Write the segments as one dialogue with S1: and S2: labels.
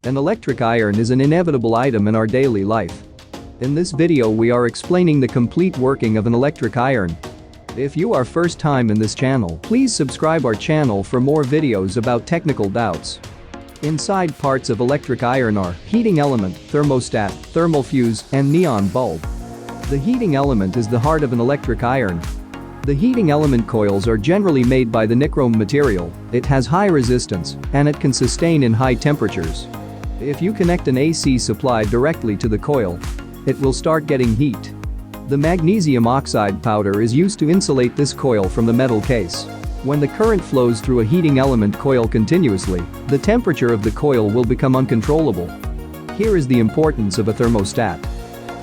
S1: An electric iron is an inevitable item in our daily life. In this video we are explaining the complete working of an electric iron. If you are first time in this channel, please subscribe our channel for more videos about technical doubts. Inside parts of electric iron are heating element, thermostat, thermal fuse, and neon bulb. The heating element is the heart of an electric iron. The heating element coils are generally made by the nichrome material, it has high resistance, and it can sustain in high temperatures. If you connect an AC supply directly to the coil, it will start getting heat. The magnesium oxide powder is used to insulate this coil from the metal case. When the current flows through a heating element coil continuously, the temperature of the coil will become uncontrollable. Here is the importance of a thermostat.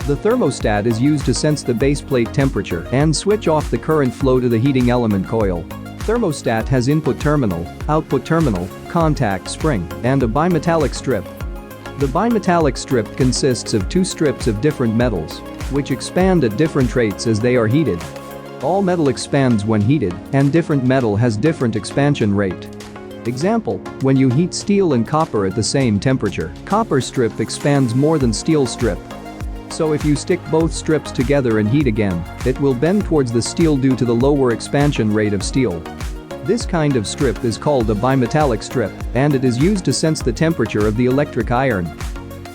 S1: The thermostat is used to sense the base plate temperature and switch off the current flow to the heating element coil. Thermostat has input terminal, output terminal, contact spring, and a bimetallic strip. The bimetallic strip consists of two strips of different metals, which expand at different rates as they are heated. All metal expands when heated, and different metal has different expansion rate. Example, when you heat steel and copper at the same temperature, copper strip expands more than steel strip. So if you stick both strips together and heat again, it will bend towards the steel due to the lower expansion rate of steel. This kind of strip is called a bimetallic strip, and it is used to sense the temperature of the electric iron.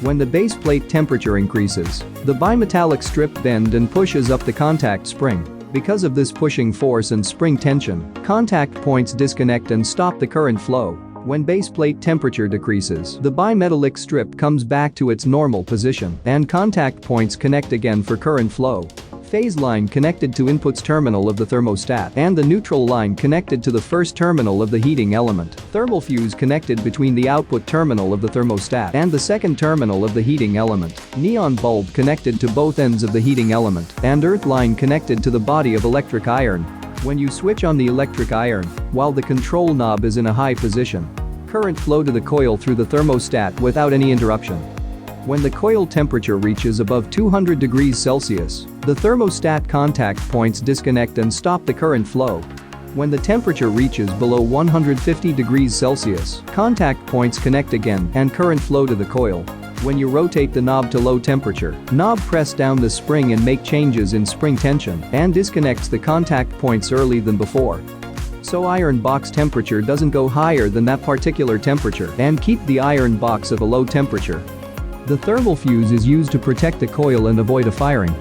S1: When the base plate temperature increases, the bimetallic strip bends and pushes up the contact spring. Because of this pushing force and spring tension, contact points disconnect and stop the current flow. When base plate temperature decreases, the bimetallic strip comes back to its normal position and contact points connect again for current flow. Phase line connected to inputs terminal of the thermostat and the neutral line connected to the first terminal of the heating element. Thermal fuse connected between the output terminal of the thermostat and the second terminal of the heating element. Neon bulb connected to both ends of the heating element and earth line connected to the body of electric iron. When you switch on the electric iron, while the control knob is in a high position, current flow to the coil through the thermostat without any interruption. When the coil temperature reaches above 200 degrees Celsius, the thermostat contact points disconnect and stop the current flow. When the temperature reaches below 150 degrees Celsius, contact points connect again and current flow to the coil. When you rotate the knob to low temperature, knob press down the spring and make changes in spring tension and disconnects the contact points early than before. So iron box temperature doesn't go higher than that particular temperature and keep the iron box at a low temperature. The thermal fuse is used to protect the coil and avoid a firing.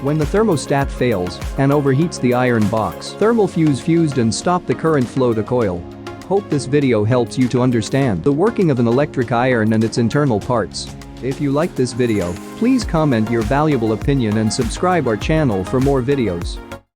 S1: When the thermostat fails and overheats the iron box, thermal fuse fused and stop the current flow to coil. Hope this video helps you to understand the working of an electric iron and its internal parts. If you like this video, please comment your valuable opinion and subscribe our channel for more videos.